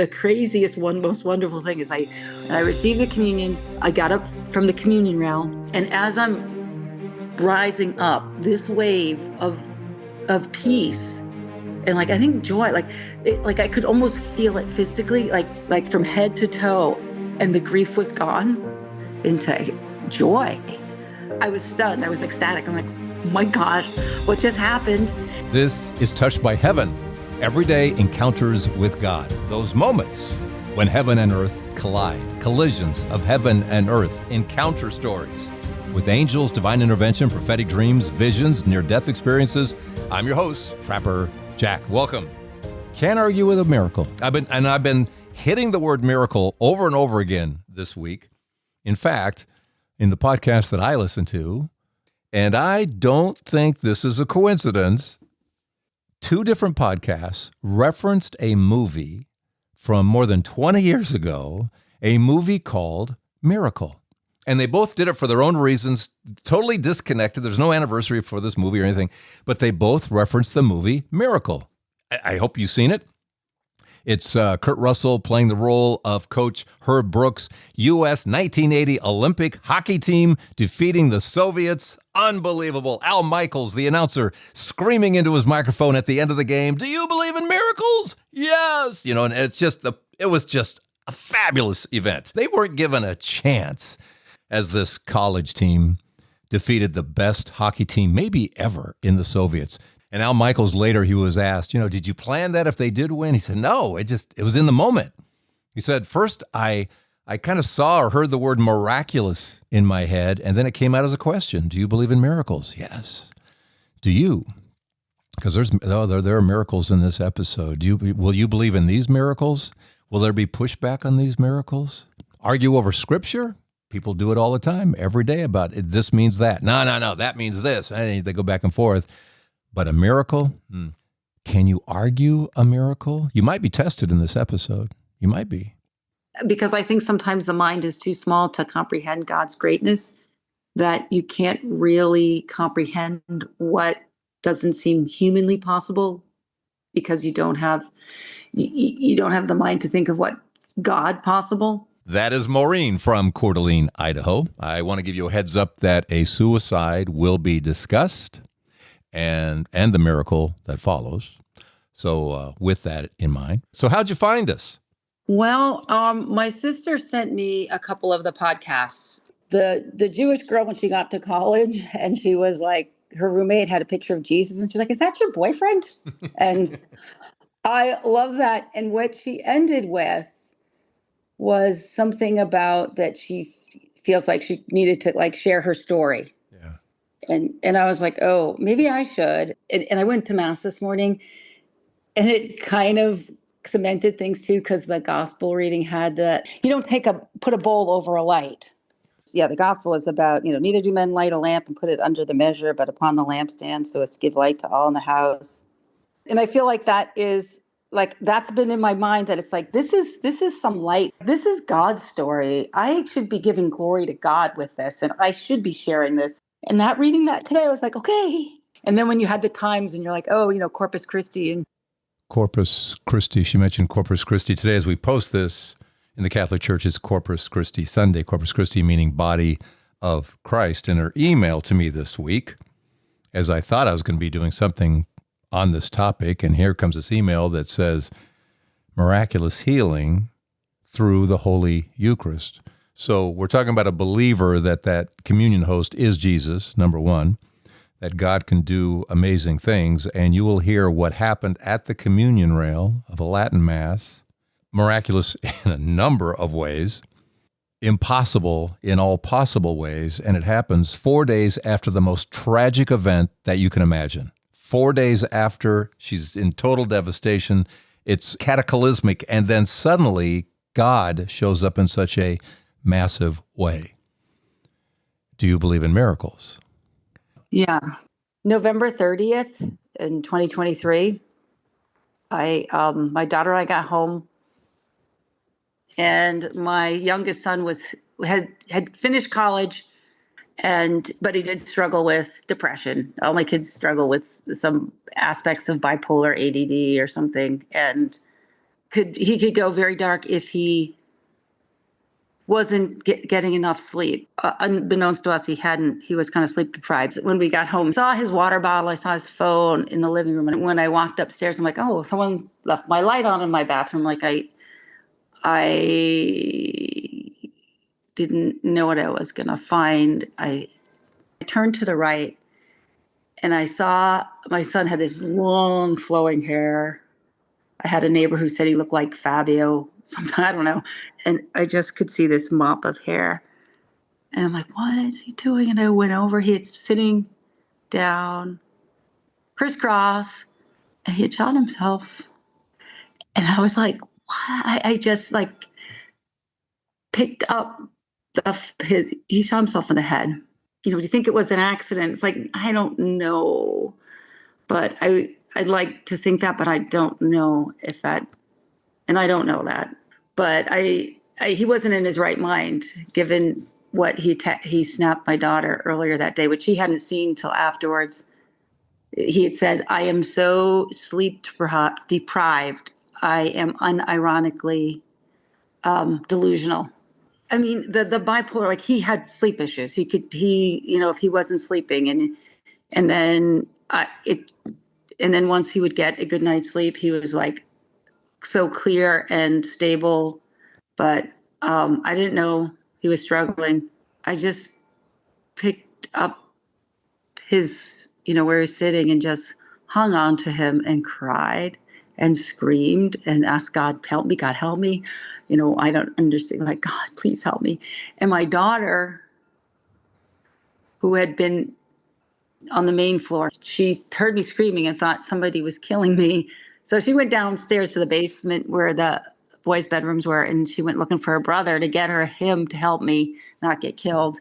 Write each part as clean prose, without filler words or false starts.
the craziest most wonderful thing is when I received the communion, I got up from the communion rail, and as I'm rising up, this wave of peace and I think joy, I could almost feel it physically, like from head to toe, and the grief was gone into joy. I was stunned. I was ecstatic. I'm like, oh my gosh, what just happened? This is Touched by Heaven. Everyday encounters with God. Those moments when heaven and earth collide. Collisions of heaven and earth. Encounter stories. With angels, divine intervention, prophetic dreams, visions, near-death experiences. I'm your host, Trapper Jack. Welcome. Can't argue with a miracle. I've been hitting the word miracle over and over again this week. In fact, in the podcast that I listen to, and I don't think this is a coincidence, 2 different podcasts referenced a movie from more than 20 years ago, a movie called Miracle. And they both did it for their own reasons, totally disconnected. There's no anniversary for this movie or anything, but they both referenced the movie Miracle. I hope you've seen it. It's Kurt Russell playing the role of Coach Herb Brooks, U.S. 1980 Olympic hockey team defeating the Soviets. Unbelievable. Al Michaels, the announcer, screaming into his microphone at the end of the game, "Do you believe in miracles?" Yes. And it was just a fabulous event. They weren't given a chance as this college team defeated the best hockey team maybe ever in the Soviets. And Al Michaels later, he was asked, did you plan that if they did win? He said, no, it was in the moment. He said, first, I kind of saw or heard the word miraculous in my head, and then it came out as a question. Do you believe in miracles? Yes. Do you? Because there are miracles in this episode. Will you believe in these miracles? Will there be pushback on these miracles? Argue over Scripture? People do it all the time, every day about it. This means that. No, that means this. And they go back and forth. But a miracle? Can you argue a miracle? You might be tested in this episode. You might be. Because I think sometimes the mind is too small to comprehend God's greatness, that you can't really comprehend what doesn't seem humanly possible because you don't have the mind to think of what's God possible. That is Maureen from Coeur d'Alene, Idaho. I want to give you a heads up that a suicide will be discussed and the miracle that follows. So with that in mind. So how'd you find us? Well, my sister sent me a couple of the podcasts. The Jewish girl, when she got to college, and she was like, her roommate had a picture of Jesus, and she's like, "Is that your boyfriend?" And I love that. And what she ended with was something about that she feels like she needed to share her story. Yeah. And I was like, oh, maybe I should. And I went to Mass this morning, and it kind of cemented things too, because the gospel reading had you don't put a bowl over a light. Yeah, the gospel is about, neither do men light a lamp and put it under the measure, but upon the lampstand, so as to give light to all in the house. And I feel like that's been in my mind, that it's like, this is some light. This is God's story. I should be giving glory to God with this, and I should be sharing this. And reading that today, I was like, okay. And then when you had the times and you're like, oh, Corpus Christi. And Corpus Christi. She mentioned Corpus Christi today. As we post this in the Catholic Church, it's Corpus Christi Sunday. Corpus Christi meaning body of Christ. In her email to me this week, as I thought I was going to be doing something on this topic, and here comes this email that says, miraculous healing through the Holy Eucharist. So we're talking about a believer that communion host is Jesus, number one, that God can do amazing things, and you will hear what happened at the communion rail of a Latin Mass, miraculous in a number of ways, impossible in all possible ways, and it happens 4 days after the most tragic event that you can imagine. 4 days after, she's in total devastation. It's cataclysmic, and then suddenly God shows up in such a massive way. Do you believe in miracles? Yeah. November 30th in 2023, my daughter and I got home, and my youngest son had finished college, but he did struggle with depression. All my kids struggle with some aspects of bipolar ADD or something. And could go very dark if he wasn't getting enough sleep. Unbeknownst to us, he was kind of sleep deprived. When we got home, I saw his water bottle, I saw his phone in the living room. And when I walked upstairs, I'm like, oh, someone left my light on in my bathroom. Like I didn't know what I was going to find. I turned to the right and I saw my son had this long flowing hair. I had a neighbor who said he looked like Fabio. Sometimes, I don't know. And I just could see this mop of hair. And I'm like, what is he doing? And I went over. He had sitting down, crisscross, and he had shot himself. And I was like, what? I just like picked up he shot himself in the head. Do you think it was an accident? It's like, I don't know. But I'd like to think that, but I don't know if that, and I don't know that. But he wasn't in his right mind, given what he snapped my daughter earlier that day, which he hadn't seen till afterwards. He had said, I am so sleep deprived. I am unironically delusional. I mean, the bipolar, like he had sleep issues. If he wasn't sleeping and then and then once he would get a good night's sleep, he was like so clear and stable. But I didn't know he was struggling. I just picked up his, where he's sitting and just hung on to him and cried and screamed and asked God, help me, God, help me. I don't understand. Like, God, please help me. And my daughter, who had been on the main floor, she heard me screaming and thought somebody was killing me. So she went downstairs to the basement where the boys' bedrooms were, and she went looking for her brother to get him to help me not get killed.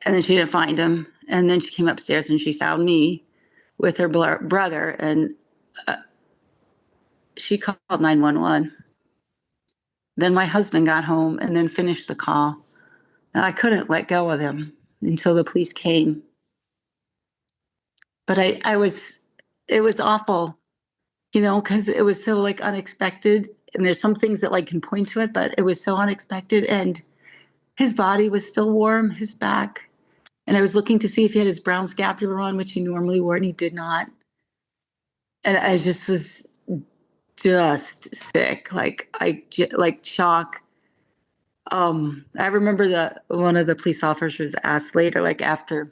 And then she didn't find him. And then she came upstairs and she found me with her brother, and she called 911. Then my husband got home and then finished the call. And I couldn't let go of him until the police came. But it was awful, because it was so like unexpected. And there's some things that like can point to it, but it was so unexpected. And his body was still warm, his back. And I was looking to see if he had his brown scapular on, which he normally wore, and he did not. And I just was just sick, like shock. I remember one of the police officers asked later, like after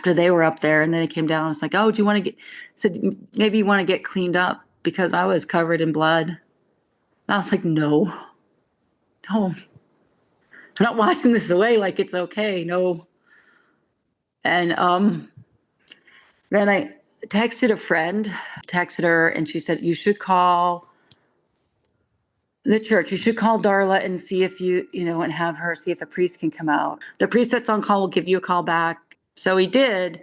they were up there, and then they came down. It's like, oh, do you want to said maybe you want to get cleaned up, because I was covered in blood. And I was like, no, I'm not washing this away like it's okay, no. And then I texted a friend, texted her, and she said, you should call the church. You should call Darla and see if and have her see if a priest can come out. The priest that's on call will give you a call back. So he did.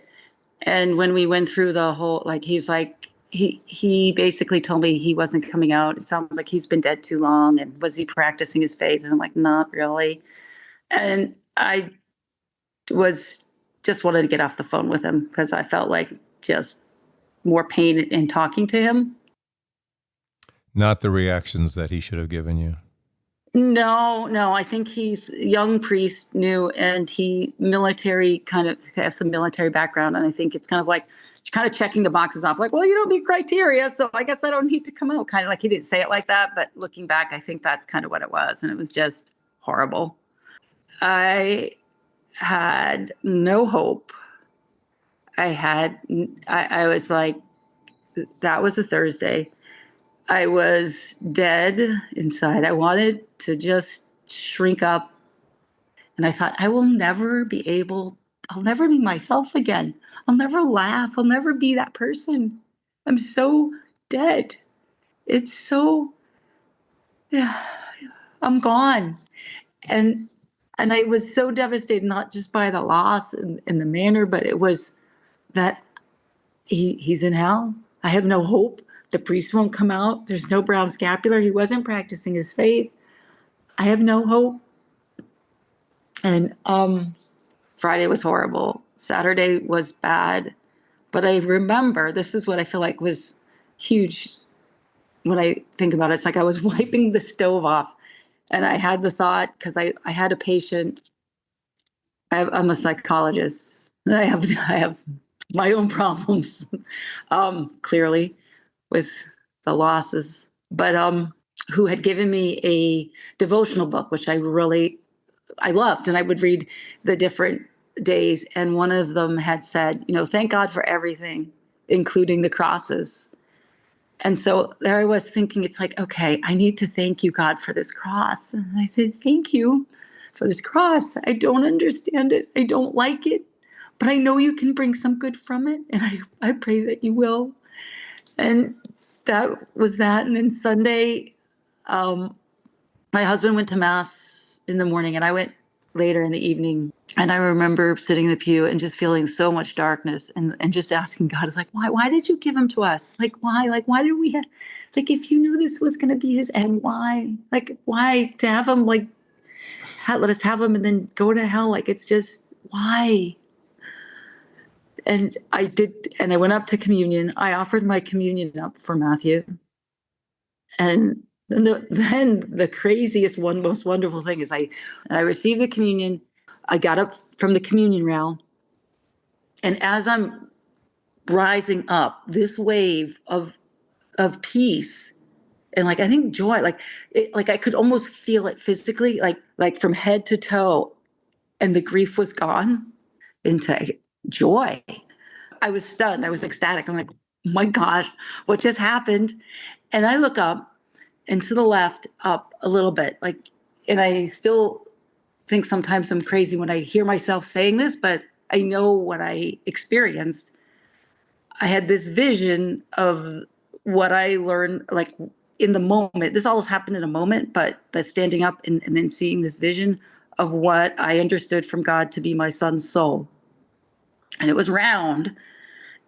And when we went through the whole, like, he's like, he basically told me he wasn't coming out. It sounds like he's been dead too long. And was he practicing his faith? And I'm like, not really. And I just wanted to get off the phone with him, because I felt like just more pain in talking to him. Not the reactions that he should have given you. No, I think he's a young priest, new, and he kind of has some military background. And I think it's kind of checking the boxes off, like, well, you don't meet criteria, so I guess I don't need to come out. Kind of like he didn't say it like that, but looking back, I think that's kind of what it was. And it was just horrible. I had no hope. I was like, that was a Thursday. I was dead inside. I wanted to just shrink up. And I thought, I'll never be myself again. I'll never laugh. I'll never be that person. I'm so dead. It's so, yeah, I'm gone. And I was so devastated, not just by the loss and the manner, but it was that he's in hell. I have no hope. The priest won't come out. There's no brown scapular. He wasn't practicing his faith. I have no hope. And Friday was horrible. Saturday was bad. But I remember, this is what I feel like was huge. when I think about it. It's like I was wiping the stove off, and I had the thought, because I had a patient. I'm a psychologist. I have my own problems, clearly, with the losses. But who had given me a devotional book, which I loved, and I would read the different days. And one of them had said, thank God for everything, including the crosses. And so there I was thinking, it's like, okay, I need to thank you, God, for this cross. And I said, thank you for this cross. I don't understand it. I don't like it, but I know you can bring some good from it. And I pray that you will. And that was that. And then Sunday, um, my husband went to mass in the morning and I went later in the evening. And I remember sitting in the pew and just feeling so much darkness and just asking God, it's like, why did you give him to us? Like, why? Like, why did we have, like, if you knew this was going to be his end, why? Like, why to have him, like, let us have him and then go to hell? Like, it's just, why? And I did, and I went up to communion. I offered my communion up for Matthew. And then the craziest one, most wonderful thing is I received the communion. I got up from the communion rail, and as I'm rising up, this wave of peace and, like, I think joy, like I could almost feel it physically, like from head to toe, and the grief was gone into joy. I was stunned. I was ecstatic. I'm like, oh my gosh, what just happened? And I look up and to the left, up a little bit, like, and I still think sometimes I'm crazy when I hear myself saying this, but I know what I experienced. I had this vision of what I learned, like, in the moment. This all has happened in a moment, but the standing up and then seeing this vision of what I understood from God to be my son's soul. And it was round,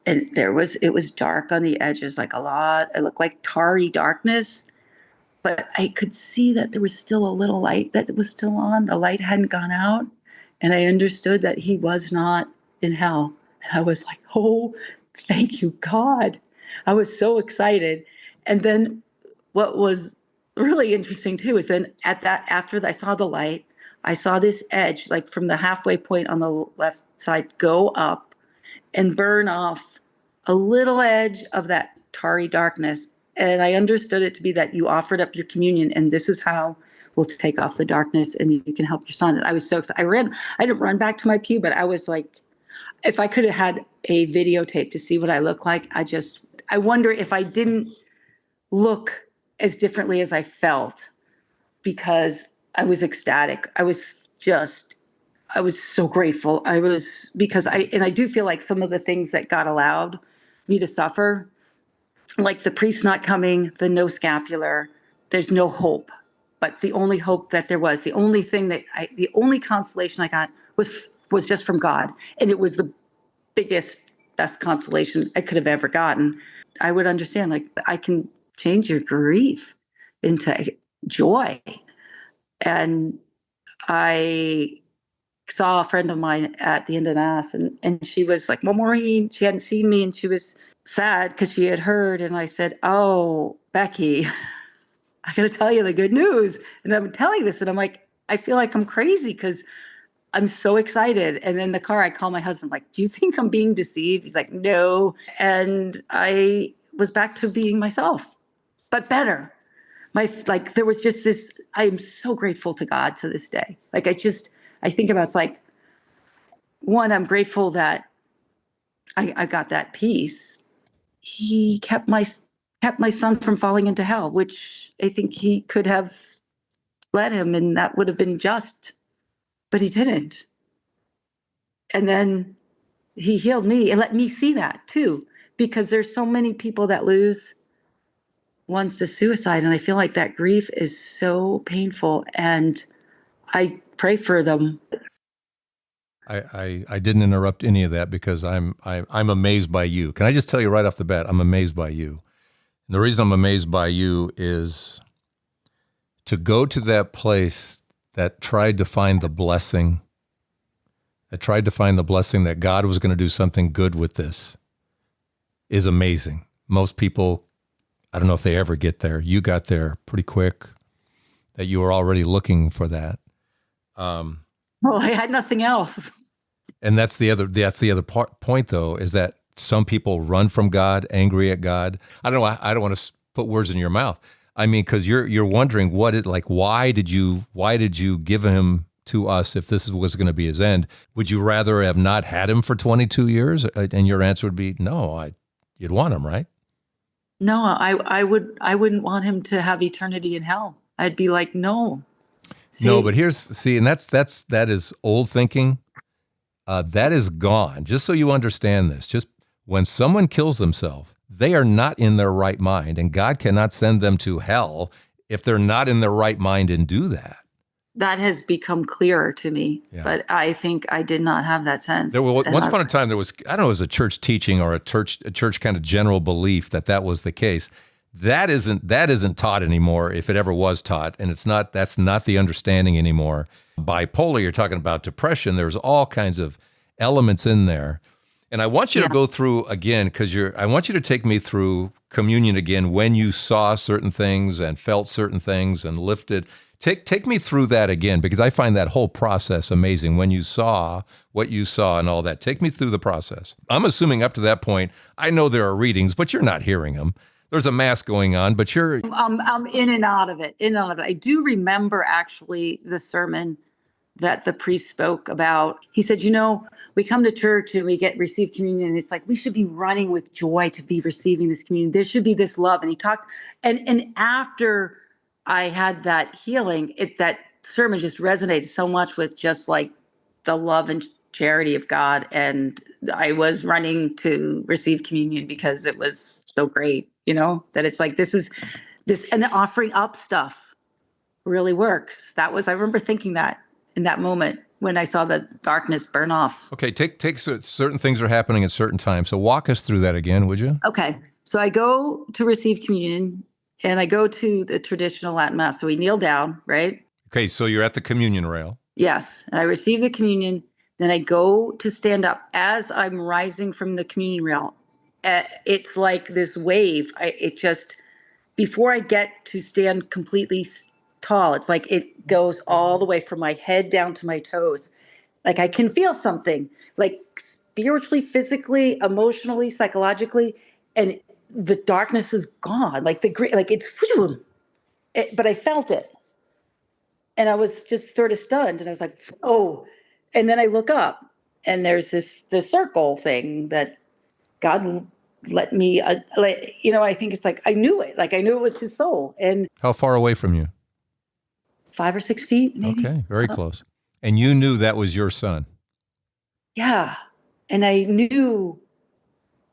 and it was dark on the edges, like a lot. It looked like tarry darkness, but I could see that there was still a little light that was still on. The light hadn't gone out. And I understood that he was not in hell. And I was like, oh, thank you, God. I was so excited. And then what was really interesting too is then after I saw the light, I saw this edge, like from the halfway point on the left side, go up and burn off a little edge of that tarry darkness. And I understood it to be that you offered up your communion, and this is how we'll take off the darkness and you can help your son. And I was so excited. I didn't run back to my pew, but I was like, if I could have had a videotape to see what I look like, I wonder if I didn't look as differently as I felt, because I was ecstatic. I was so grateful. Because I do feel like some of the things that God allowed me to suffer, like the priest not coming, the no scapular, there's no hope. But the only hope that there was, the only consolation I got was just from God. And it was the best consolation I could have ever gotten. I would understand, like, I can change your grief into joy. And I saw a friend of mine at the end of Mass, and she was like, well, Maureen, she hadn't seen me and she was sad because she had heard. And I said, oh, Becky, I got to tell you the good news. And I'm telling this, and I'm like, I feel like I'm crazy because I'm so excited. And in the car, I call my husband, like, do you think I'm being deceived? He's like, no. And I was back to being myself, but better. There was just this, I am so grateful to God to this day. Like, I think about, it's like, one, I'm grateful that I got that peace. He kept my son from falling into hell, which I think he could have let him, and that would have been just, but he didn't. And then he healed me and let me see that too, because there's so many people that lose ones to suicide, and I feel like that grief is so painful, and I pray for them. I didn't interrupt any of that because I'm amazed by you. Can I just tell you right off the bat, I'm amazed by you. And the reason I'm amazed by you is to go to that place that tried to find the blessing, that God was going to do something good with this, is amazing. Most people, I don't know if they ever get there. You got there pretty quick, that you were already looking for that. Well, I had nothing else. And that's the other point, though, is that some people run from God, angry at God. I don't know. I don't want to put words in your mouth. I mean, because you're wondering why did you give him to us if this was going to be his end? Would you rather have not had him for 22 years? And your answer would be no. You'd want him, right? No, I wouldn't want him to have eternity in hell. I'd be like, no. No, but that is old thinking. That is gone. Just so you understand this, just when someone kills themselves, they are not in their right mind, and God cannot send them to hell if they're not in their right mind and do that. That has become clearer to me, but I think I did not have that sense. Once upon a time, there was, I don't know, it was a church teaching or a church kind of general belief that was the case. That isn't taught anymore, if it ever was taught, and that's not the understanding anymore. Bipolar, you're talking about depression. There's all kinds of elements in there. And I want you to go through again, because I want you to take me through communion again, when you saw certain things and felt certain things and lifted. Take me through that again, because I find that whole process amazing. When you saw what you saw and all that, take me through the process. I'm assuming up to that point, I know there are readings, but you're not hearing them. There's a mass going on, but you're... I'm in and out of it, I do remember actually the sermon that the priest spoke about. He said, we come to church and we receive communion, and it's like, we should be running with joy to be receiving this communion. There should be this love. And he talked, and after I had that healing, that sermon just resonated so much with just like the love and charity of God. And I was running to receive communion because it was so great, that it's like, this, and the offering up stuff really works. I remember thinking that in that moment when I saw the darkness burn off. Okay, take certain things are happening at certain times. So walk us through that again, would you? Okay, so I go to receive communion, and I go to the traditional Latin Mass. So we kneel down, right? Okay, so you're at the communion rail. Yes, and I receive the communion. Then I go to stand up. As I'm rising from the communion rail, it's like this wave. Before I get to stand completely tall, it's like it goes all the way from my head down to my toes. Like I can feel something, like spiritually, physically, emotionally, psychologically, and the darkness is gone. Like but I felt it, and I was just sort of stunned, and I was like, "Oh!" And then I look up, and there's the circle thing that God let me. I think it's like I knew it. Like I knew it was His soul. And how far away from you? 5 or 6 feet, maybe. Okay, very close. And you knew that was your son. Yeah, and I knew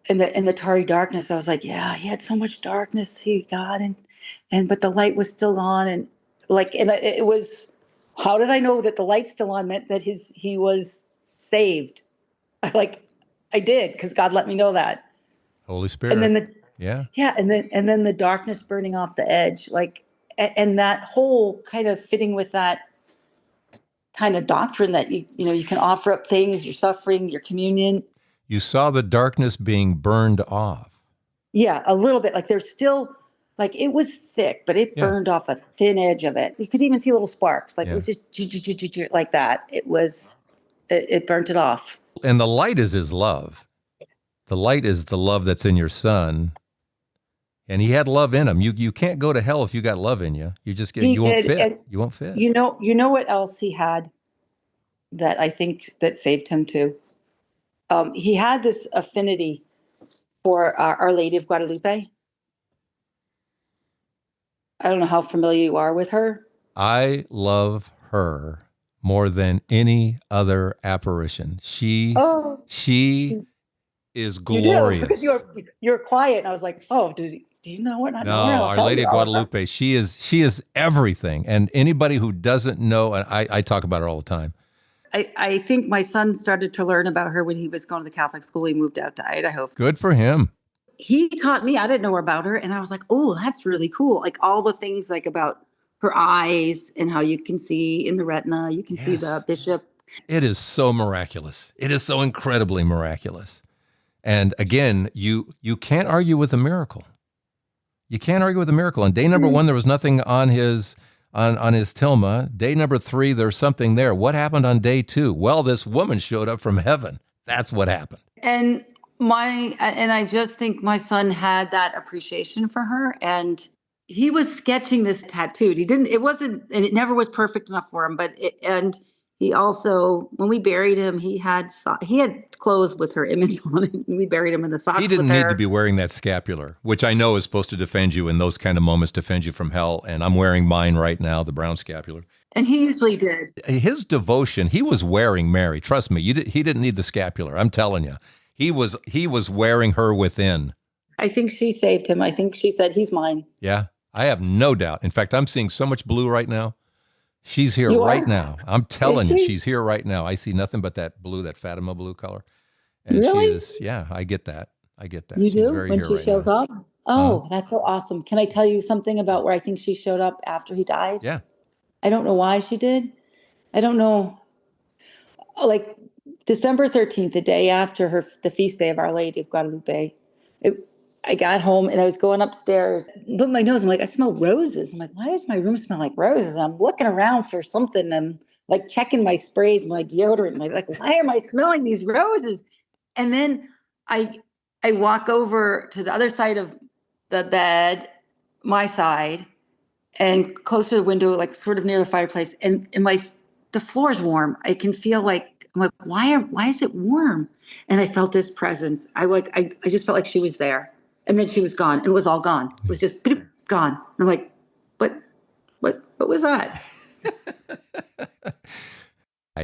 in the tarry darkness, I was like, yeah, he had so much darkness, but the light was still on, and it was. How did I know that the light's still on meant that he was saved? I did, because God let me know that. Holy Spirit. And then and then the darkness burning off the edge, and that whole kind of fitting with that kind of doctrine that you can offer up things, your suffering, your communion. You saw the darkness being burned off. Yeah, a little bit. Like there's still, like it was thick, but it burned off a thin edge of it. You could even see little sparks. It was just like that. It burnt it off. And the light is His love. The light is the love that's in your son. And He had love in Him. You can't go to hell if you got love in you. You just you won't fit. You won't fit. You know what else He had that I think that saved Him too? He had this affinity for Our Lady of Guadalupe. I don't know how familiar you are with her. I love her more than any other apparition. She is glorious. You do, because you're quiet, and I was like, oh, do you know her? No, Our Lady of Guadalupe. She is everything. And anybody who doesn't know, and I talk about her all the time. I think my son started to learn about her when he was going to the Catholic school. He moved out to Idaho. Good for him. He taught me. I didn't know about her, and I was like, oh, that's really cool. Like all the things like about her eyes and how you can see in the retina. You can see the bishop. It is so miraculous. It is so incredibly miraculous. And again, you can't argue with a miracle. You can't argue with a miracle. On day number 1, there was nothing on his tilma. Day number 3, there's something there. What happened on day 2? Well, this woman showed up from heaven. That's what happened. And I just think my son had that appreciation for her, and he was sketching this tattooed. And it never was perfect enough for him, and he also, when we buried him, he had clothes with her image on it. We buried him in the socks. He didn't need to be wearing that scapular, which I know is supposed to defend you in those kind of moments, defend you from hell. And I'm wearing mine right now, the brown scapular. And he usually did. His devotion, he was wearing Mary. Trust me, he didn't need the scapular. I'm telling you, he was wearing her within. I think she saved him. I think she said, he's mine. Yeah, I have no doubt. In fact, I'm seeing so much blue right now. She's here right now. I'm telling you, she's here right now. I see nothing but that blue, that Fatima blue color. And really? She is, yeah, I get that. You she's do? very when here she right shows now. up? Oh, that's so awesome. Can I tell you something about where I think she showed up after he died? Yeah. I don't know why she did. I don't know. Like December 13th, the day after the feast day of Our Lady of Guadalupe, I got home and I was going upstairs, put my nose, I'm like, I smell roses. I'm like, why does my room smell like roses? And I'm looking around for something and like checking my sprays, my deodorant. Like, why am I smelling these roses? And then I walk over to the other side of the bed, my side, and close to the window, like sort of near the fireplace. And the floor is warm. I can feel I'm like, why is it warm? And I felt this presence. I just felt like she was there. And then she was gone, and it was all gone. It was just gone. And I'm like, what was that?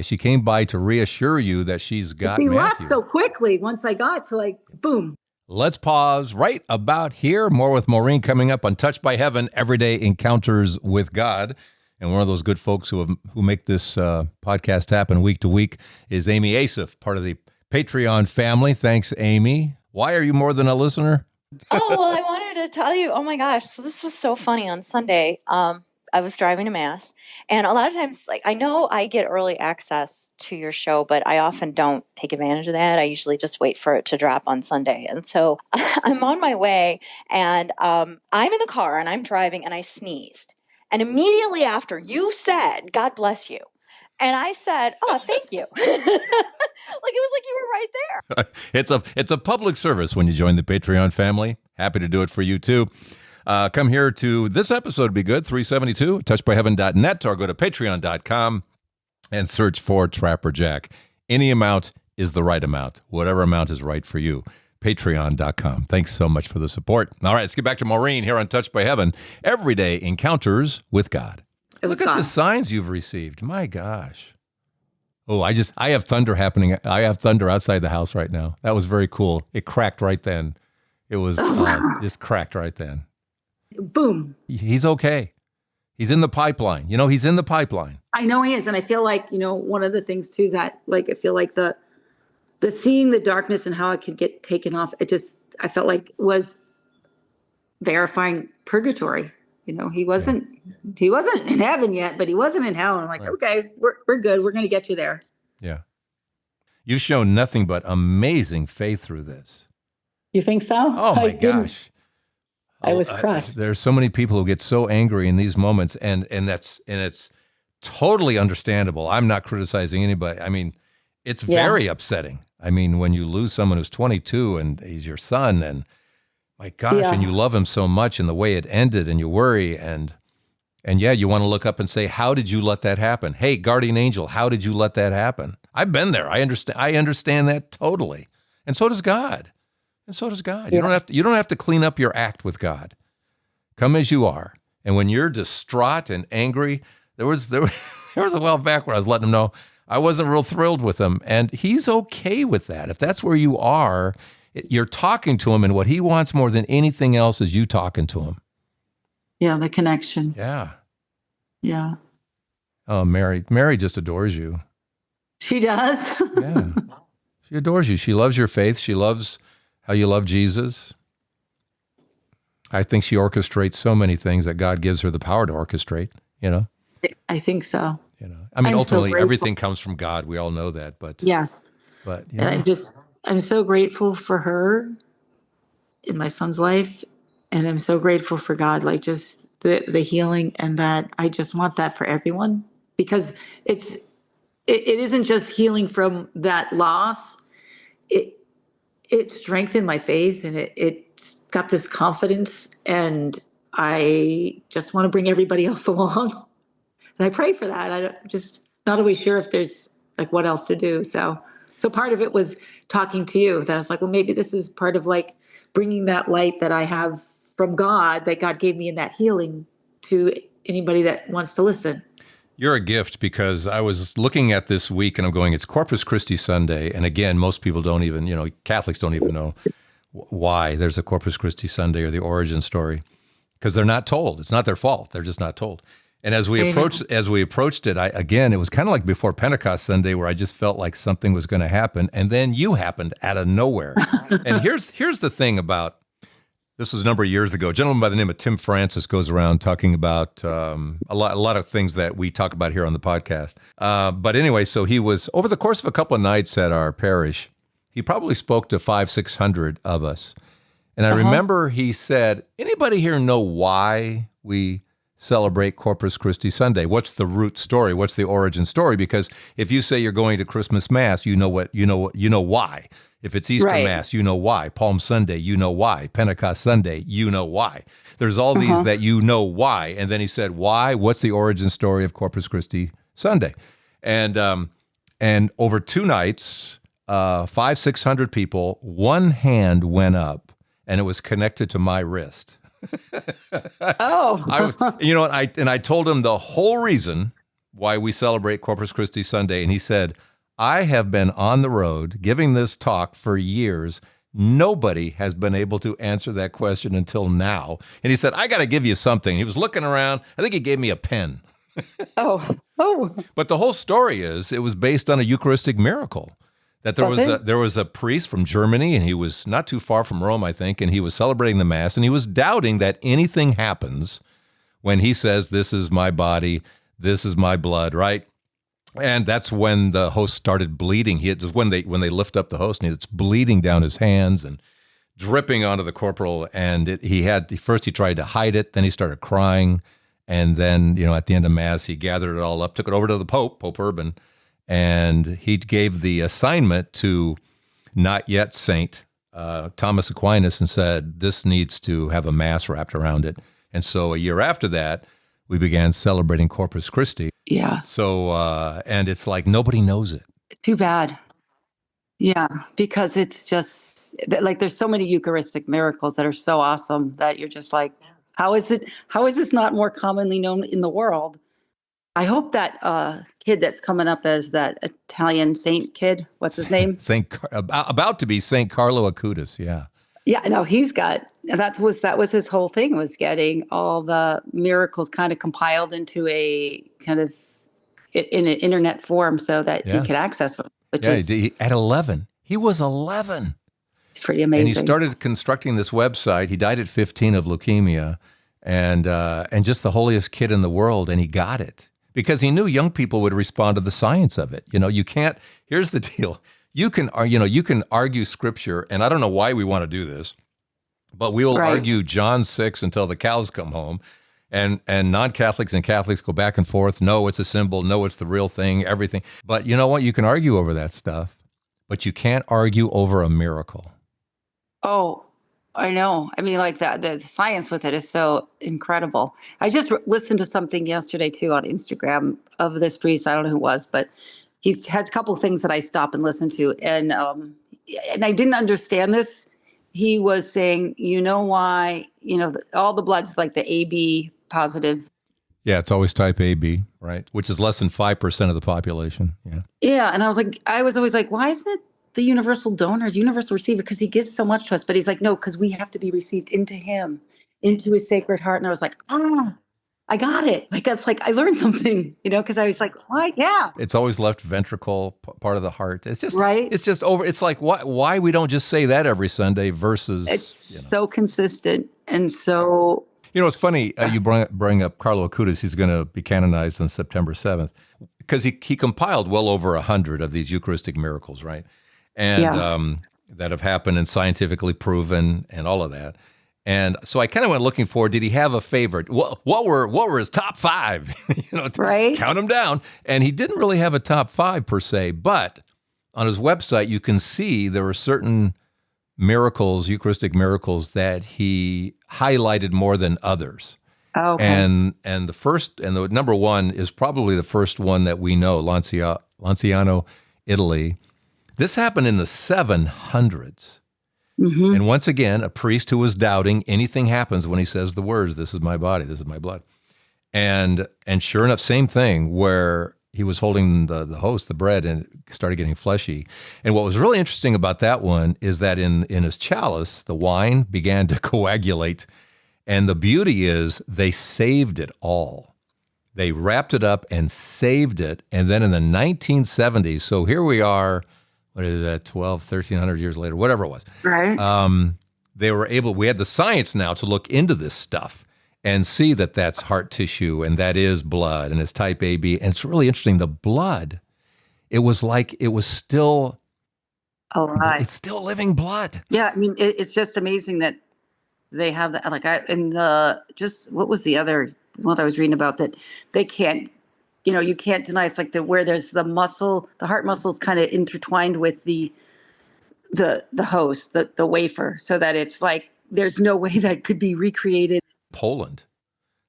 She came by to reassure you that she's got Matthew. She left so quickly once I got to boom. Let's pause right about here. More with Maureen coming up on Touched by Heaven, Everyday Encounters with God. And one of those good folks who make this podcast happen week to week is Amy Asif, part of the Patreon family. Thanks, Amy. Why are you more than a listener? Oh, well, I wanted to tell you, oh my gosh, so this was so funny on Sunday. I was driving to Mass, and a lot of times, I know I get early access to your show, but I often don't take advantage of that. I usually just wait for it to drop on Sunday. And so I'm on my way, and I'm in the car, and I'm driving, and I sneezed. And immediately after, you said, God bless you. And I said, oh, thank you. It was like you were right there. It's a public service when you join the Patreon family. Happy to do it for you, too. Come here to this episode, be good, 372, touchedbyheaven.net, or go to patreon.com and search for Trapper Jack. Any amount is the right amount. Whatever amount is right for you. Patreon.com. Thanks so much for the support. All right, let's get back to Maureen here on Touched by Heaven. Everyday Encounters with God. Look at the signs you've received. My gosh. Oh, I have thunder happening. I have thunder outside the house right now. That was very cool. It cracked right then. It was just cracked right then. Boom. He's okay. He's in the pipeline. He's in the pipeline. I know he is. And I feel like, one of the things too that I feel like the seeing the darkness and how it could get taken off, I felt like was verifying purgatory. He wasn't in heaven yet, but he wasn't in hell. And I'm like, okay, we're good. We're going to get you there. Yeah. You've shown nothing but amazing faith through this. You think so? Oh my gosh. I was crushed. There's so many people who get so angry in these moments, and it's totally understandable. I'm not criticizing anybody. I mean, it's very upsetting. I mean, when you lose someone who's 22 and he's your son, and my gosh, and you love him so much, and the way it ended, and you worry, and you want to look up and say, how did you let that happen? Hey, guardian angel, how did you let that happen? I've been there. I understand that totally. And so does God. And so does God. You don't have to clean up your act with God. Come as you are. And when you're distraught and angry, there was a while back where I was letting him know I wasn't real thrilled with him, and he's okay with that. If that's where you are, you're talking to him, and what he wants more than anything else is you talking to him. Yeah, the connection. Yeah. Yeah. Oh, Mary just adores you. She does? Yeah. She adores you. She loves your faith. She loves how you love Jesus. I think she orchestrates so many things that God gives her the power to orchestrate, I think so. I mean, ultimately, everything comes from God. We all know that, but yes. But and I'm so grateful for her in my son's life, And I'm so grateful for God, like just the healing, and that I just want that for everyone, because it isn't just healing from that loss. It it strengthened my faith, and it got this confidence, and I just want to bring everybody else along. And I pray for that. Just not always sure if there's like what else to do. So part of it was talking to you. That I was like, well, maybe this is part of like bringing that light that I have from God, that God gave me in that healing, to anybody that wants to listen. You're a gift, because I was looking at this week and I'm going, it's Corpus Christi Sunday. And again, most people don't even, Catholics don't even know why there's a Corpus Christi Sunday or the origin story, because they're not told. It's not their fault. They're just not told. And as we approached it, it was kind of like before Pentecost Sunday, where I just felt like something was going to happen. And then you happened out of nowhere. And here's the thing about, this was a number of years ago. A gentleman by the name of Tim Francis goes around talking about a lot of things that we talk about here on the podcast. But anyway, so he was, over the course of a couple of nights at our parish, he probably spoke to 500-600 of us. And I remember he said, anybody here know why we celebrate Corpus Christi Sunday? What's the root story? What's the origin story? Because if you say you're going to Christmas Mass, you know why. If it's Easter Mass, you know why. Palm Sunday, you know why. Pentecost Sunday, you know why. There's all these that you know why. And then he said, why? What's the origin story of Corpus Christi Sunday? And over 2 nights, 500-600 people, one hand went up, and it was connected to my wrist. I told him the whole reason why we celebrate Corpus Christi Sunday, and he said, I have been on the road giving this talk for years. Nobody has been able to answer that question until now. And he said, I got to give you something. He was looking around. I think he gave me a pen. Oh. But the whole story is, it was based on a Eucharistic miracle. That there was a priest from Germany, and he was not too far from Rome, I think, and he was celebrating the Mass, and he was doubting that anything happens when he says, this is my body, this is my blood, right? And that's when the host started bleeding. When they lift up the host, and it's bleeding down his hands and dripping onto the corporal. And first he tried to hide it, then he started crying, and then at the end of Mass he gathered it all up, took it over to the Pope Urban, and he gave the assignment to not yet Saint Thomas Aquinas, and said this needs to have a Mass wrapped around it. And so a year after that, we began celebrating Corpus Christi. Yeah. So, and it's like nobody knows it. Too bad. Yeah, because it's just like there's so many Eucharistic miracles that are so awesome that you're just like, how is this not more commonly known in the world? I hope that kid that's coming up as that Italian saint kid, what's his name? About to be Saint Carlo Acutis, yeah. Yeah, no, that was his whole thing, was getting all the miracles kind of compiled into a kind of in an internet form so that he could access them. At 11. He was 11. It's pretty amazing. And he started constructing this website. He died at 15 of leukemia, and just the holiest kid in the world, and he got it. Because he knew young people would respond to the science of it. You can't, here's the deal. You can argue scripture, and I don't know why we want to do this, but we will argue John 6 until the cows come home, and non-Catholics and Catholics go back and forth. No, it's a symbol. No, it's the real thing, everything. But you know what? You can argue over that stuff, but you can't argue over a miracle. Oh, I know. I mean, like the science with it is so incredible. I just listened to something yesterday too on Instagram of this priest. I don't know who it was, but he's had a couple of things that I stopped and listened to, and I didn't understand this. He was saying, why, all the blood's like the AB positive. Yeah, it's always type AB, right? Which is less than 5% of the population. Yeah. Yeah, and I was always like, why isn't it the universal donor, universal receiver? Because he gives so much to us. But he's like, no, because we have to be received into him, into his sacred heart. And I was like, I got it. Like, it's like I learned something, because I was like, why? Yeah. It's always left ventricle, part of the heart. It's just right. It's just over. It's like why we don't just say that every Sunday versus it's so consistent and so. It's funny you bring up Carlo Acutis. He's going to be canonized on September 7th because he compiled well over 100 of these Eucharistic miracles, right? And that have happened and scientifically proven and all of that. And so I kind of went looking for, did he have a favorite? What were his top 5? Right? Count them down. And he didn't really have a top 5 per se, but on his website, you can see there were certain miracles, Eucharistic miracles, that he highlighted more than others. Okay. And the number one is probably the first one that we know, Lanciano, Italy. This happened in the 700s. Mm-hmm. And once again, a priest who was doubting, anything happens when he says the words, "This is my body, this is my blood." And sure enough, same thing where he was holding the host, the bread, and it started getting fleshy. And what was really interesting about that one is that in his chalice, the wine began to coagulate. And the beauty is they saved it all. They wrapped it up and saved it. And then in the 1970s, so here we are, what is that, 1,300 years later, whatever it was. Right. We had the science now to look into this stuff and see that that's heart tissue and that is blood and it's type AB. And it's really interesting. The blood, it was still Alive. It's still living blood. Yeah. I mean, it's just amazing that they have that. Like what was the other one I was reading about that they can't, you can't deny. It's like where there's the muscle, the heart muscle is kind of intertwined with the host, the wafer, so that it's like there's no way that could be recreated. Poland.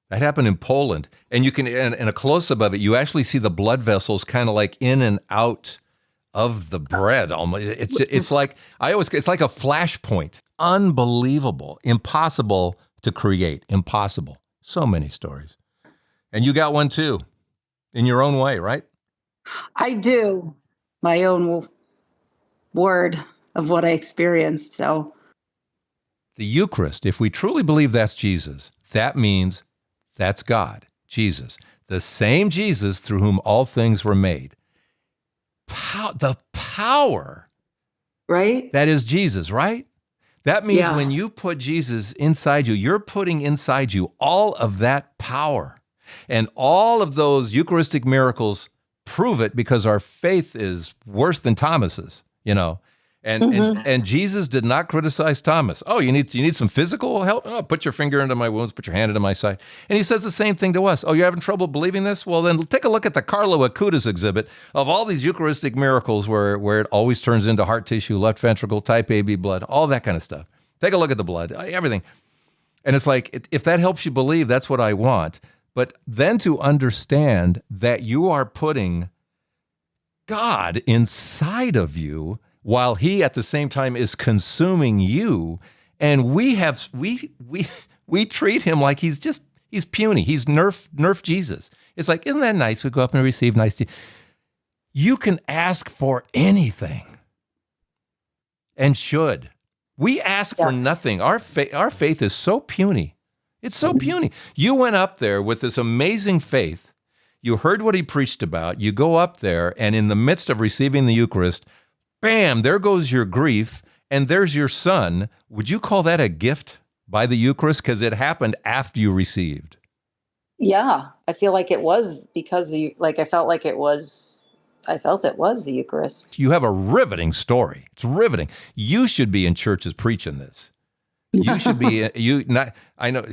That happened in Poland. And you can, in a close-up of it, you actually see the blood vessels kind of like in and out of the bread. It's like it's like a flashpoint. Unbelievable. Impossible to create. Impossible. So many stories. And you got one too, in your own way, right? I do. My own word of what I experienced. So the Eucharist, if we truly believe that's Jesus, that means that's God, Jesus, the same Jesus through whom all things were made. The power, right? That is Jesus, right? That means when you put Jesus inside you, you're putting inside you all of that power. And all of those Eucharistic miracles prove it because our faith is worse than Thomas's, And Jesus did not criticize Thomas. Oh, you need some physical help? Oh, put your finger into my wounds, put your hand into my side. And he says the same thing to us. Oh, you're having trouble believing this? Well, then take a look at the Carlo Acutis exhibit of all these Eucharistic miracles where it always turns into heart tissue, left ventricle, type AB blood, all that kind of stuff. Take a look at the blood, everything. And it's like, if that helps you believe, that's what I want. But then to understand that you are putting God inside of you while he at the same time is consuming you, and we treat him like he's puny. He's nerf Jesus. It's like, isn't that nice? We go up and receive nice. You can ask for anything, and should. We ask for nothing. Our faith is so puny. It's so puny. You went up there with this amazing faith. You heard what he preached about. You go up there, and in the midst of receiving the Eucharist, bam, there goes your grief, and there's your son. Would you call that a gift by the Eucharist? Because it happened after you received. Yeah, I feel like it was because I felt it was the Eucharist. You have a riveting story. It's riveting. You should be in churches preaching this. You should be, I know,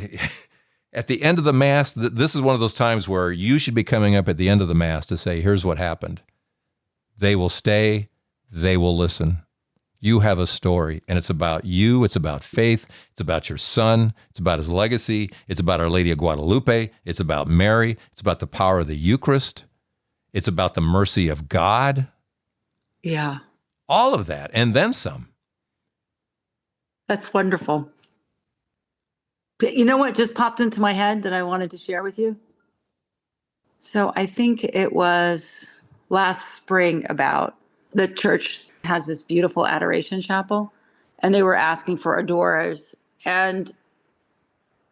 at the end of the Mass, this is one of those times where you should be coming up at the end of the Mass to say, here's what happened. They will stay. They will listen. You have a story, and it's about you. It's about faith. It's about your son. It's about his legacy. It's about Our Lady of Guadalupe. It's about Mary. It's about the power of the Eucharist. It's about the mercy of God. Yeah. All of that, and then some. That's wonderful. But you know what just popped into my head that I wanted to share with you? So I think it was last spring about the church has this beautiful adoration chapel, and they were asking for adorers. And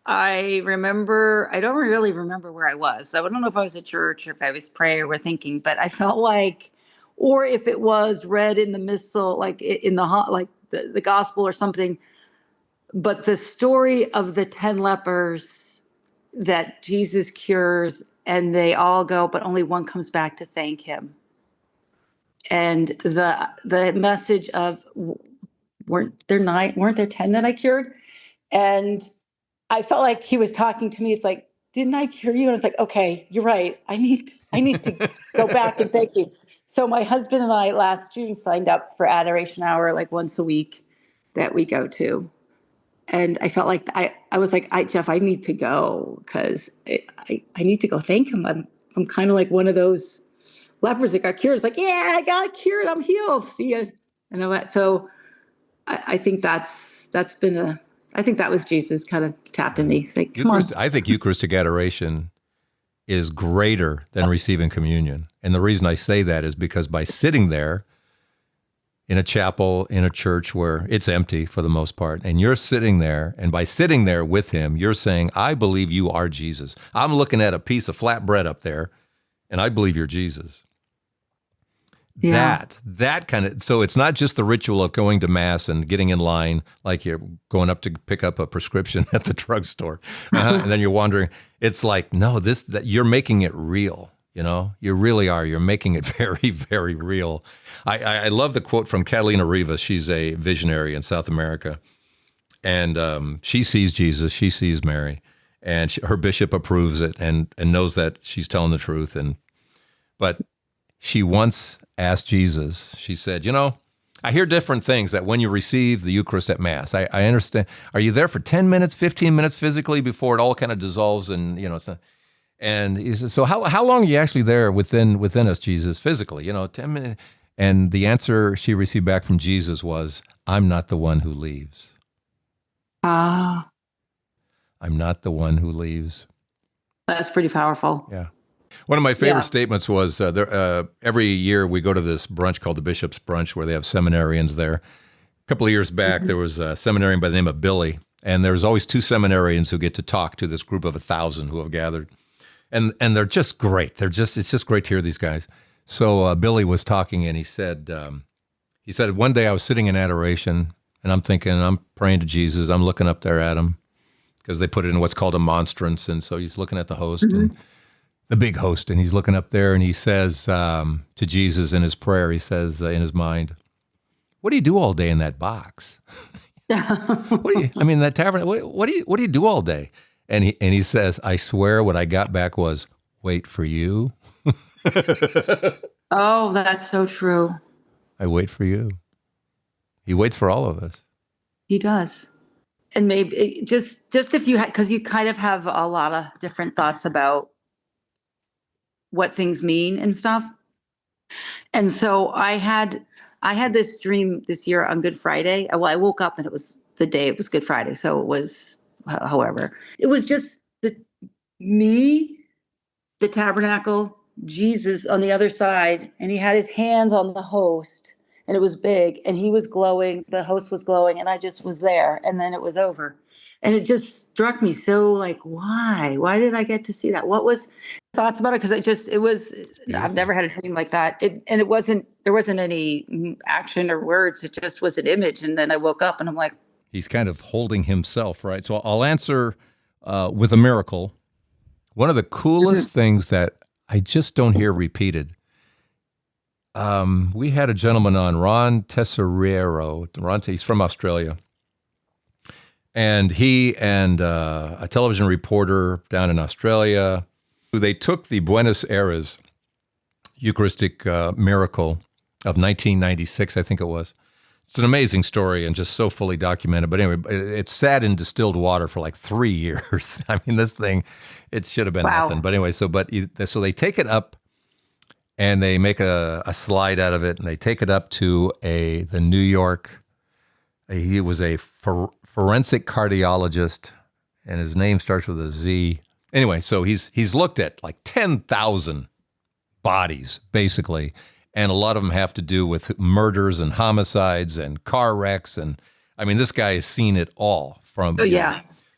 I don't really remember where I was. So I don't know if I was at church or if I was praying or thinking, but I felt like, or if it was read in the missal, like in the gospel or something. But the story of the 10 lepers that Jesus cures, and they all go, but only one comes back to thank him. And the message of weren't there 10 that I cured? And I felt like he was talking to me. It's like, didn't I cure you? And I was like, okay, you're right. I need to go back and thank you. So my husband and I last June signed up for Adoration Hour like once a week that we go to. And I felt like I was like, Jeff, I need to go because I need to go thank him. I'm kind of like one of those lepers that got cured. It's like, yeah, I got cured. I'm healed. See ya. And all that. So I think that's been I think that was Jesus kind of tapping me. Say, come on. I think Eucharistic adoration is greater than receiving communion. And the reason I say that is because by sitting there in a chapel, in a church where it's empty for the most part, and you're sitting there, and by sitting there with him, you're saying, I believe you are Jesus. I'm looking at a piece of flat bread up there, and I believe you're Jesus. Yeah. That kind of, so it's not just the ritual of going to Mass and getting in line like you're going up to pick up a prescription at the drugstore. And then you're wondering, it's like, no, that you're making it real. You know, you really are. You're making it very, very real. I love the quote from Catalina Rivas. She's a visionary in South America. And she sees Jesus. She sees Mary. And her bishop approves it and knows that she's telling the truth. But she once asked Jesus, she said, I hear different things that when you receive the Eucharist at Mass, I understand. Are you there for 10 minutes, 15 minutes physically before it all kind of dissolves and, it's not. And he said, so how long are you actually there within us, Jesus, physically? 10 minutes. And the answer she received back from Jesus was, I'm not the one who leaves. Ah. I'm not the one who leaves. That's pretty powerful. Yeah. One of my favorite statements was, every year we go to this brunch called the Bishop's Brunch where they have seminarians there. A couple of years back, there was a seminarian by the name of Billy, and there's always two seminarians who get to talk to this group of 1,000 who have gathered. And they're just great. It's just great to hear these guys. So Billy was talking, and he said, one day I was sitting in adoration, and I'm thinking, I'm praying to Jesus. I'm looking up there at him because they put it in what's called a monstrance. And so he's looking at the host, and the big host, and he's looking up there, and he says to Jesus in his prayer, he says in his mind, what do you do all day in that box? That tavern, what do you do all day? And he says, I swear what I got back was, wait for you. Oh, that's so true. I wait for you. He waits for all of us. He does. And maybe just if you had, because you kind of have a lot of different thoughts about what things mean and stuff. And so I had this dream this year on Good Friday. Well, I woke up and it was Good Friday. So it was, however, it was just me, the tabernacle, Jesus on the other side, and he had his hands on the host, and it was big, and he was glowing, the host was glowing, and I just was there, and then it was over. And it just struck me so like, why did I get to see that? What was thoughts about it? Because I've never had a dream like that. There wasn't any action or words. It just was an image. And then I woke up and I'm like, he's kind of holding himself, right? So I'll answer with a miracle. One of the coolest things that I just don't hear repeated. We had a gentleman on, Ron Tesoriero. He's from Australia. And he and a television reporter down in Australia, they took the Buenos Aires Eucharistic miracle of 1996, I think it was. It's an amazing story and just so fully documented. But anyway, it sat in distilled water for like 3 years. I mean, this thing, it should have been nothing. But anyway, so they take it up and they make a slide out of it, and they take it up to the New York. He was a forensic cardiologist, and his name starts with a Z. Anyway, so he's looked at like 10,000 bodies, basically, and a lot of them have to do with murders and homicides and car wrecks, and I mean, this guy has seen it all from.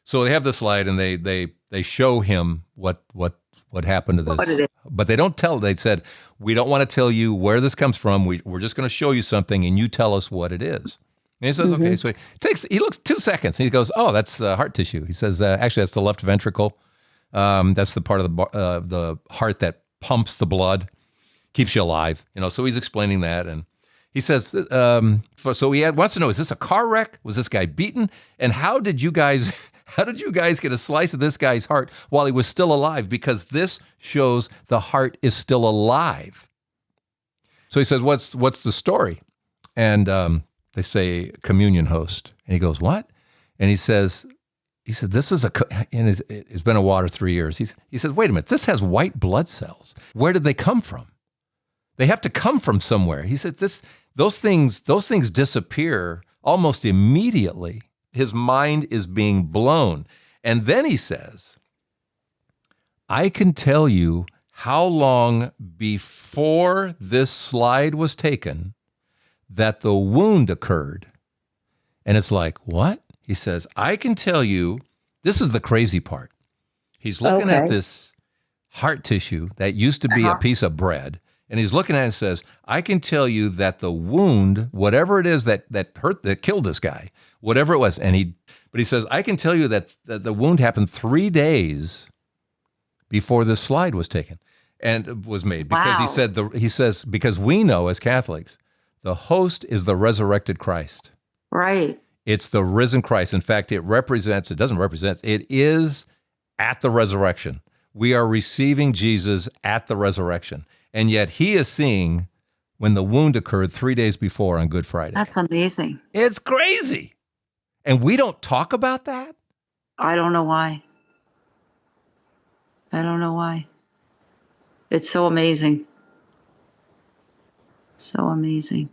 So they have the slide, and they show him what happened to this, but they don't tell. They said, we don't want to tell you where this comes from. We're just going to show you something, and you tell us what it is. And he says, okay. So he looks 2 seconds, and he goes, oh, that's heart tissue. He says, actually, that's the left ventricle. That's the part of the heart that pumps the blood, keeps you alive. So he's explaining that, and He says, so he wants to know, is this a car wreck? Was this guy beaten? And how did you guys get a slice of this guy's heart while he was still alive? Because this shows the heart is still alive. So he says, what's the story? And they say communion host. And he goes, what? And he said, this is and it's been a water 3 years. He says, wait a minute, this has white blood cells. Where did they come from? They have to come from somewhere. He said, those things disappear almost immediately. His mind is being blown. And then he says, I can tell you how long before this slide was taken that the wound occurred. And it's like, what? He says, I can tell you, this is the crazy part. He's looking at this heart tissue that used to be a piece of bread, and he's looking at it and says, I can tell you that the wound, whatever it is that killed this guy, whatever it was, but he says, I can tell you that the wound happened 3 days before this slide was taken and was made. Because he says, because we know as Catholics, the host is the resurrected Christ. Right. It's the risen Christ. In fact, it is at the resurrection. We are receiving Jesus at the resurrection. And yet he is seeing when the wound occurred 3 days before on Good Friday. That's amazing. It's crazy. And we don't talk about that? I don't know why. It's so amazing. So amazing.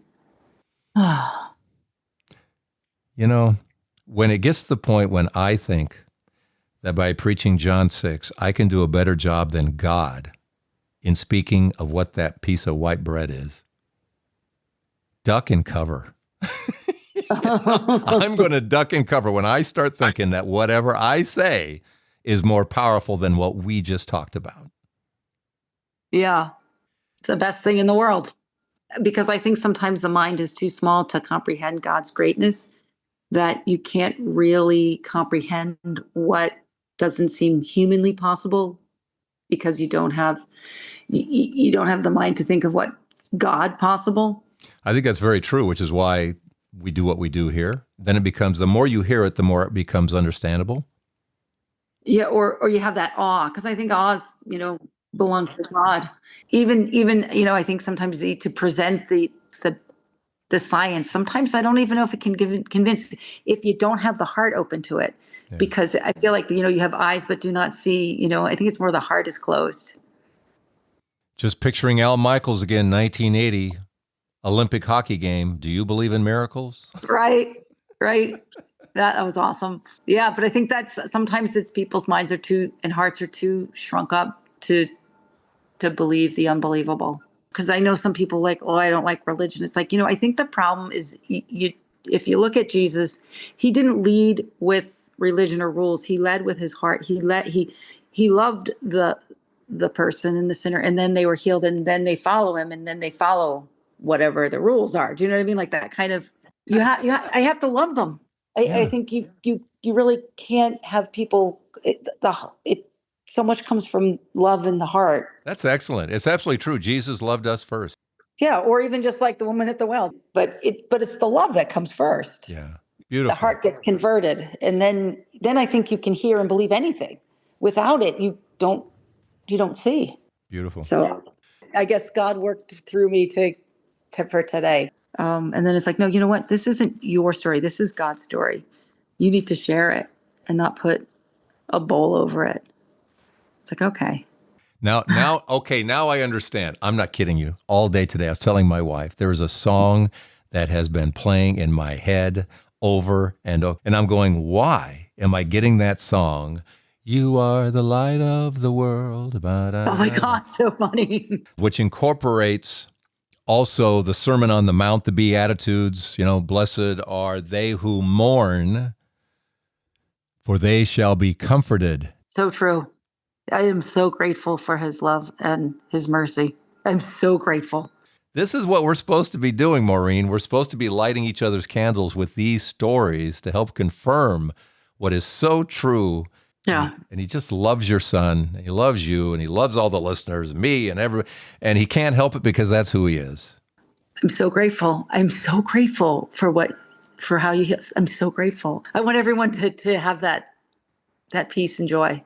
You know, when it gets to the point when I think that by preaching John 6, I can do a better job than God in speaking of what that piece of white bread is, duck and cover. I'm going to duck and cover when I start thinking that whatever I say is more powerful than what we just talked about. Yeah, it's the best thing in the world. Because I think sometimes the mind is too small to comprehend God's greatness, that you can't really comprehend what doesn't seem humanly possible because you don't have the mind to think of what's God possible. I think that's very true, which is why we do what we do here. Then it becomes, the more you hear it, the more it becomes understandable. Yeah, or you have that awe, because I think awe is, belongs to God. Even I think sometimes to present the science, sometimes I don't even know if it can convince if you don't have the heart open to it. Yeah. Because I feel like, you have eyes but do not see, I think it's more the heart is closed. Just picturing Al Michaels again, 1980, Olympic hockey game. Do you believe in miracles? Right. That was awesome. Yeah, but I think that's sometimes it's people's minds and hearts are too shrunk up to believe the unbelievable. Because I know some people like, I don't like religion. It's like, I think the problem is if you look at Jesus, he didn't lead with religion or rules. He led with his heart. He loved the person and the sinner, and then they were healed, and then they follow him, and then they follow whatever the rules are. Do you know what I mean? Like that kind of, I have to love them. I think you really can't have people, so much comes from love in the heart. That's excellent. It's absolutely true. Jesus loved us first. Yeah, or even just like the woman at the well. But it's the love that comes first. Yeah, beautiful. The heart gets converted, and then I think you can hear and believe anything. Without it, you don't see. Beautiful. So I guess God worked through me for today. And then it's like, no, you know what? This isn't your story. This is God's story. You need to share it and not put a bowl over it. It's like, okay. Now I understand. I'm not kidding you. All day today, I was telling my wife, there is a song that has been playing in my head over and over. And I'm going, why am I getting that song? You are the light of the world. Oh my God, so funny. Which incorporates also the Sermon on the Mount, the Beatitudes. Blessed are they who mourn, for they shall be comforted. So true. I am so grateful for his love and his mercy. I'm so grateful. This is what we're supposed to be doing, Maureen. We're supposed to be lighting each other's candles with these stories to help confirm what is so true. Yeah. And he just loves your son. And he loves you, and he loves all the listeners, me, and everyone. And he can't help it because that's who he is. I'm so grateful. I'm so grateful for how you, I'm so grateful. I want everyone to have that peace and joy.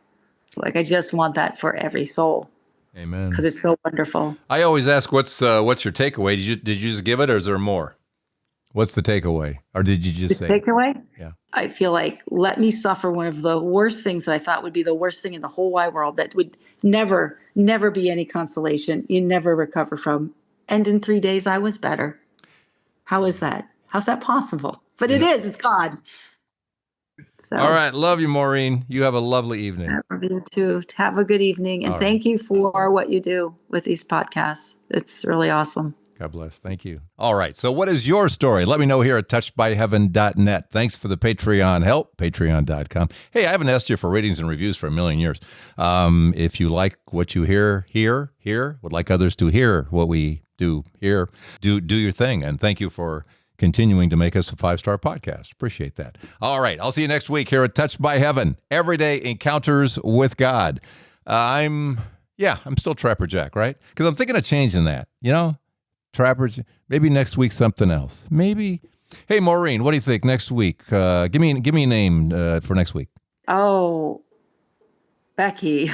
Like, I just want that for every soul Amen. because it's so wonderful. I always ask, what's your takeaway? Did you just give it, or is there more? What's the takeaway? Or did you just say Takeaway? Yeah. I feel like, let me suffer one of the worst things that I thought would be the worst thing in the whole wide world that would never, never be any consolation. You never recover from. And in 3 days, I was better. How is that? How's that possible? But it is. It's God. So, all right. Love you, Maureen. You have a lovely evening. I love you too. Have a good evening. And All thank you for what you do with these podcasts. It's really awesome. God bless. Thank you. All right. So what is your story? Let me know here at touchedbyheaven.net. Thanks for the Patreon help, patreon.com. Hey, I haven't asked you for ratings and reviews for a million years. If you like what you hear, would like others to hear what we do here, do your thing. And thank you for continuing to make us a 5-star podcast. Appreciate that. All right. I'll see you next week here at Touched by Heaven. Everyday encounters with God. I'm still Trapper Jack, right? Because I'm thinking of changing that, Trapper, maybe next week something else. Maybe. Hey, Maureen, what do you think next week? Give me a name for next week. Oh, Becky.